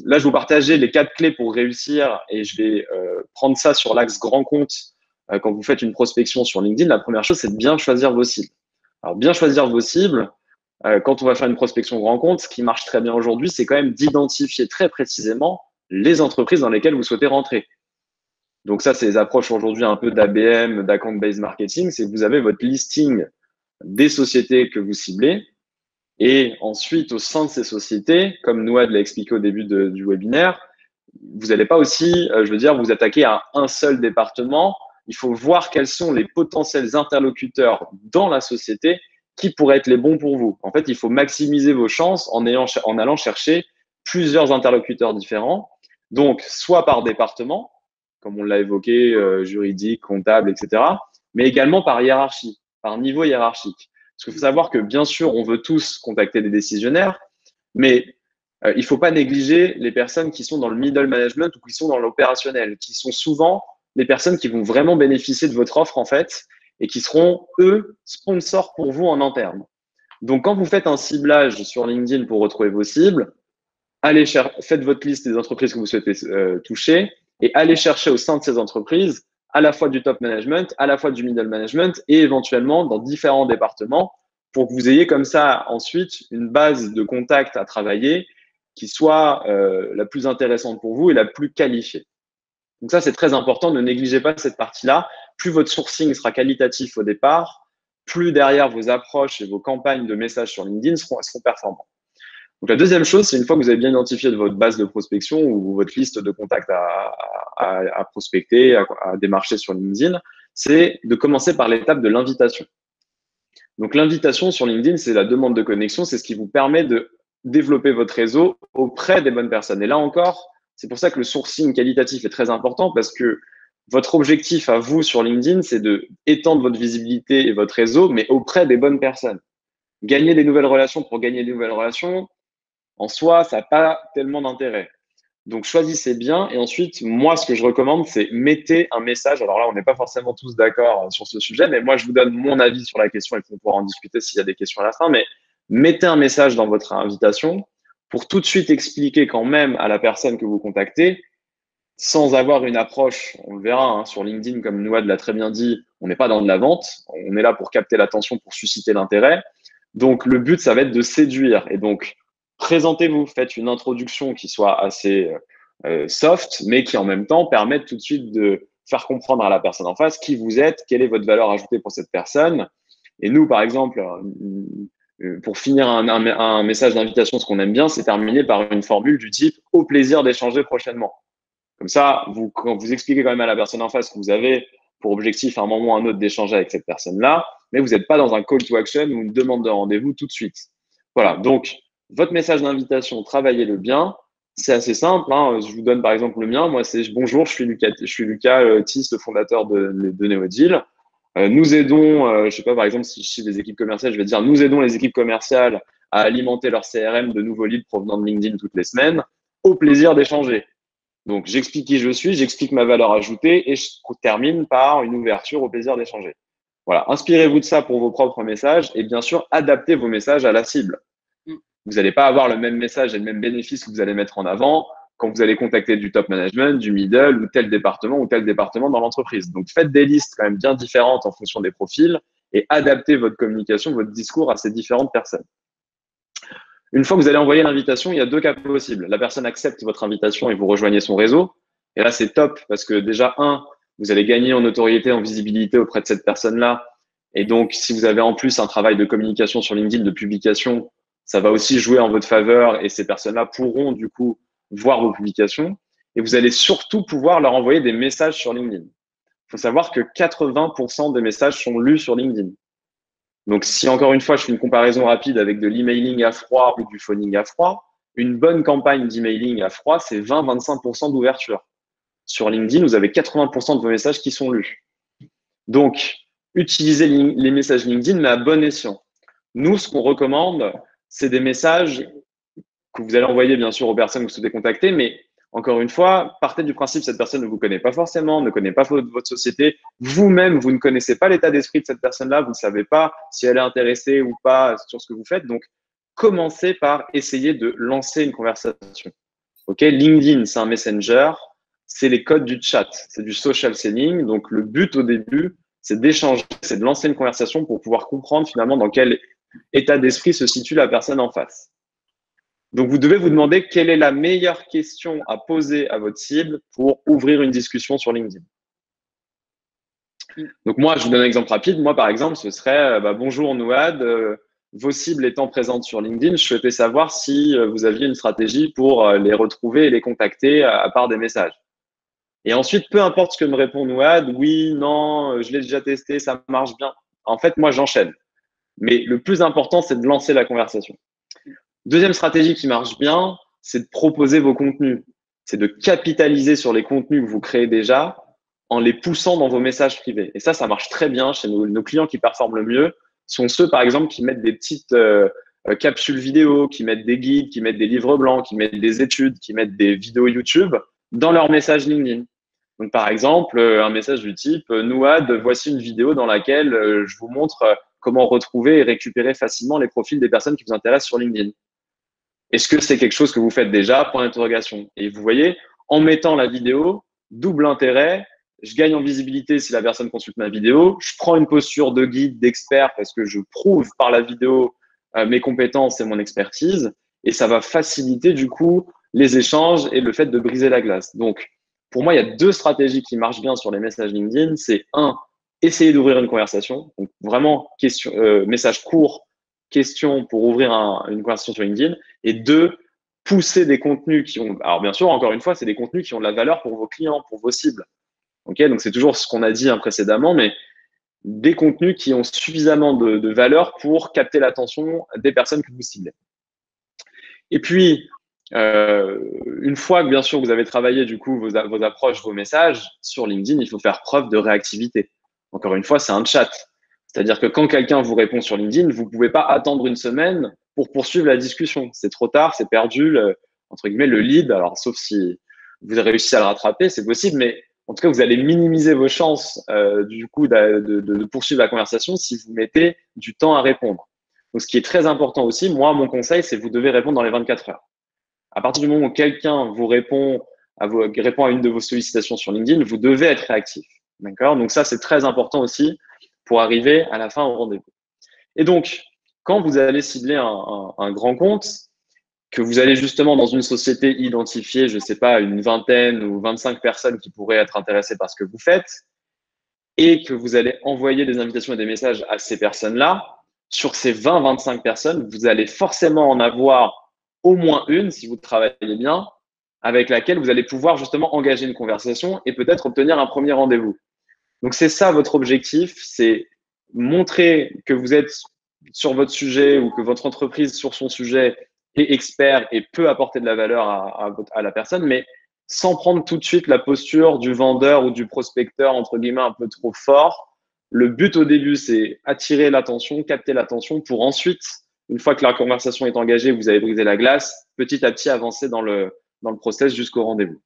là, je vous partageais les 4 clés pour réussir et je vais prendre ça sur l'axe grand compte. Quand vous faites une prospection sur LinkedIn, la première chose, c'est de bien choisir vos cibles. Alors, bien choisir vos cibles, quand on va faire une prospection grand compte, ce qui marche très bien aujourd'hui, c'est quand même d'identifier très précisément les entreprises dans lesquelles vous souhaitez rentrer. Donc ça, c'est les approches aujourd'hui un peu d'ABM, d'account-based marketing, c'est que vous avez votre listing des sociétés que vous ciblez. Et ensuite, au sein de ces sociétés, comme Nouad l'a expliqué au début du webinaire, vous n'allez pas aussi, je veux dire, vous attaquer à un seul département. Il faut voir quels sont les potentiels interlocuteurs dans la société qui pourraient être les bons pour vous. En fait, il faut maximiser vos chances en allant chercher plusieurs interlocuteurs différents. Donc, soit par département, comme on l'a évoqué, juridique, comptable, etc., mais également par hiérarchie, par niveau hiérarchique. Parce qu'il faut savoir que, bien sûr, on veut tous contacter des décisionnaires, mais il ne faut pas négliger les personnes qui sont dans le middle management ou qui sont dans l'opérationnel, qui sont souvent les personnes qui vont vraiment bénéficier de votre offre, en fait, et qui seront, eux, sponsors pour vous en interne. Donc, quand vous faites un ciblage sur LinkedIn pour retrouver vos cibles, faites votre liste des entreprises que vous souhaitez toucher et allez chercher au sein de ces entreprises à la fois du top management, à la fois du middle management et éventuellement dans différents départements pour que vous ayez comme ça ensuite une base de contact à travailler qui soit la plus intéressante pour vous et la plus qualifiée. Donc ça, c'est très important. Ne négligez pas cette partie-là. Plus votre sourcing sera qualitatif au départ, plus derrière vos approches et vos campagnes de messages sur LinkedIn seront performantes. Donc la deuxième chose, c'est une fois que vous avez bien identifié votre base de prospection ou votre liste de contacts à prospecter, à démarcher sur LinkedIn, c'est de commencer par l'étape de l'invitation. Donc l'invitation sur LinkedIn, c'est la demande de connexion, c'est ce qui vous permet de développer votre réseau auprès des bonnes personnes. Et là encore, c'est pour ça que le sourcing qualitatif est très important parce que votre objectif à vous sur LinkedIn, c'est de étendre votre visibilité et votre réseau, mais auprès des bonnes personnes. Gagner des nouvelles relations pour gagner des nouvelles relations, en soi, ça n'a pas tellement d'intérêt. Donc, choisissez bien. Et ensuite, moi, ce que je recommande, c'est mettez un message. Alors là, on n'est pas forcément tous d'accord sur ce sujet, mais moi, je vous donne mon avis sur la question et on pourra en discuter s'il y a des questions à la fin. Mais mettez un message dans votre invitation pour tout de suite expliquer quand même à la personne que vous contactez, sans avoir une approche, on le verra hein, sur LinkedIn, comme Nouad l'a très bien dit, on n'est pas dans de la vente. On est là pour capter l'attention, pour susciter l'intérêt. Donc, le but, ça va être de séduire. Et donc, présentez-vous, faites une introduction qui soit assez soft, mais qui en même temps permette tout de suite de faire comprendre à la personne en face qui vous êtes, quelle est votre valeur ajoutée pour cette personne. Et nous, par exemple, pour finir un message d'invitation, ce qu'on aime bien, c'est terminer par une formule du type « au plaisir d'échanger prochainement ». Comme ça, quand vous expliquez quand même à la personne en face que vous avez pour objectif à un moment ou à un autre d'échanger avec cette personne-là, mais vous n'êtes pas dans un call to action ou une demande de rendez-vous tout de suite. Voilà, donc votre message d'invitation, travaillez-le bien. C'est assez simple. Hein. Je vous donne par exemple le mien. Moi, c'est bonjour, je suis Lucas Thiss, le fondateur de Neodeal. Nous aidons, je ne sais pas, par exemple, si je suis des équipes commerciales, je vais dire nous aidons les équipes commerciales à alimenter leur CRM de nouveaux leads provenant de LinkedIn toutes les semaines. Au plaisir d'échanger. Donc, j'explique qui je suis, j'explique ma valeur ajoutée et je termine par une ouverture au plaisir d'échanger. Voilà, inspirez-vous de ça pour vos propres messages et bien sûr, adaptez vos messages à la cible. Vous n'allez pas avoir le même message et le même bénéfice que vous allez mettre en avant quand vous allez contacter du top management, du middle ou tel département dans l'entreprise. Donc, faites des listes quand même bien différentes en fonction des profils et adaptez votre communication, votre discours à ces différentes personnes. Une fois que vous allez envoyer l'invitation, il y a 2 cas possibles. La personne accepte votre invitation et vous rejoignez son réseau. Et là, c'est top parce que déjà, vous allez gagner en notoriété, en visibilité auprès de cette personne-là. Et donc, si vous avez en plus un travail de communication sur LinkedIn, de publication, ça va aussi jouer en votre faveur et ces personnes-là pourront du coup voir vos publications. Et vous allez surtout pouvoir leur envoyer des messages sur LinkedIn. Il faut savoir que 80% des messages sont lus sur LinkedIn. Donc, si encore une fois, je fais une comparaison rapide avec de l'emailing à froid ou du phoning à froid, une bonne campagne d'emailing à froid, c'est 20-25% d'ouverture. Sur LinkedIn, vous avez 80% de vos messages qui sont lus. Donc, utilisez les messages LinkedIn, mais à bon escient. Nous, ce qu'on recommande, c'est des messages que vous allez envoyer, bien sûr, aux personnes que vous souhaitez contacter, mais encore une fois, partez du principe que cette personne ne vous connaît pas forcément, ne connaît pas votre société. Vous-même, vous ne connaissez pas l'état d'esprit de cette personne-là. Vous ne savez pas si elle est intéressée ou pas sur ce que vous faites. Donc, commencez par essayer de lancer une conversation. Ok, LinkedIn, c'est un messenger, c'est les codes du chat, c'est du social selling. Donc, le but au début, c'est d'échanger, c'est de lancer une conversation pour pouvoir comprendre finalement dans quel état d'esprit se situe la personne en face. Donc, vous devez vous demander quelle est la meilleure question à poser à votre cible pour ouvrir une discussion sur LinkedIn. Donc, moi, je vous donne un exemple rapide. Moi, par exemple, ce serait bonjour Nouad, vos cibles étant présentes sur LinkedIn, je souhaitais savoir si vous aviez une stratégie pour les retrouver et les contacter à part des messages. Et ensuite, peu importe ce que me répond Nouad, oui, non, je l'ai déjà testé, ça marche bien. En fait, moi, j'enchaîne. Mais le plus important, c'est de lancer la conversation. Deuxième stratégie qui marche bien, c'est de proposer vos contenus. C'est de capitaliser sur les contenus que vous créez déjà en les poussant dans vos messages privés. Et ça marche très bien chez nos clients qui performent le mieux sont ceux, par exemple, qui mettent des petites capsules vidéo, qui mettent des guides, qui mettent des livres blancs, qui mettent des études, qui mettent des vidéos YouTube dans leur message LinkedIn. Donc, par exemple, un message du type Nouad, voici une vidéo dans laquelle je vous montre comment retrouver et récupérer facilement les profils des personnes qui vous intéressent sur LinkedIn. Est-ce que c'est quelque chose que vous faites déjà? Point d'interrogation. Et vous voyez, en mettant la vidéo, double intérêt, je gagne en visibilité si la personne consulte ma vidéo, je prends une posture de guide, d'expert parce que je prouve par la vidéo mes compétences et mon expertise, et ça va faciliter du coup les échanges et le fait de briser la glace. Donc, pour moi, il y a deux stratégies qui marchent bien sur les messages LinkedIn. C'est un, essayer d'ouvrir une conversation. Donc, vraiment, message court, question pour ouvrir une conversation sur LinkedIn. Et deux, pousser des contenus qui ont… Alors, bien sûr, encore une fois, c'est des contenus qui ont de la valeur pour vos clients, pour vos cibles. Okay, donc, c'est toujours ce qu'on a dit précédemment, mais des contenus qui ont suffisamment de valeur pour capter l'attention des personnes que vous ciblez. Et puis, une fois que, bien sûr, vous avez travaillé du coup vos approches, vos messages sur LinkedIn, il faut faire preuve de réactivité. Encore une fois, c'est un chat. C'est-à-dire que quand quelqu'un vous répond sur LinkedIn, vous ne pouvez pas attendre une semaine pour poursuivre la discussion. C'est trop tard, c'est perdu, entre guillemets, le lead. Alors, sauf si vous avez réussi à le rattraper, c'est possible, mais en tout cas, vous allez minimiser vos chances du coup de poursuivre la conversation si vous mettez du temps à répondre. Donc, ce qui est très important aussi, moi, mon conseil, c'est que vous devez répondre dans les 24 heures. À partir du moment où quelqu'un vous répond à une de vos sollicitations sur LinkedIn, vous devez être réactif. D'accord? Donc, ça, c'est très important aussi pour arriver à la fin au rendez-vous. Et donc, quand vous allez cibler un grand compte, que vous allez justement dans une société identifier, je ne sais pas, une vingtaine ou 25 personnes qui pourraient être intéressées par ce que vous faites, et que vous allez envoyer des invitations et des messages à ces personnes-là, sur ces 20-25 personnes, vous allez forcément en avoir au moins une, si vous travaillez bien, avec laquelle vous allez pouvoir justement engager une conversation et peut-être obtenir un premier rendez-vous. Donc, c'est ça votre objectif, c'est montrer que vous êtes sur votre sujet ou que votre entreprise sur son sujet est expert et peut apporter de la valeur à la personne, mais sans prendre tout de suite la posture du vendeur ou du prospecteur, entre guillemets, un peu trop fort. Le but au début, c'est attirer l'attention, capter l'attention pour ensuite, une fois que la conversation est engagée, vous avez brisé la glace, petit à petit avancer dans le process jusqu'au rendez-vous.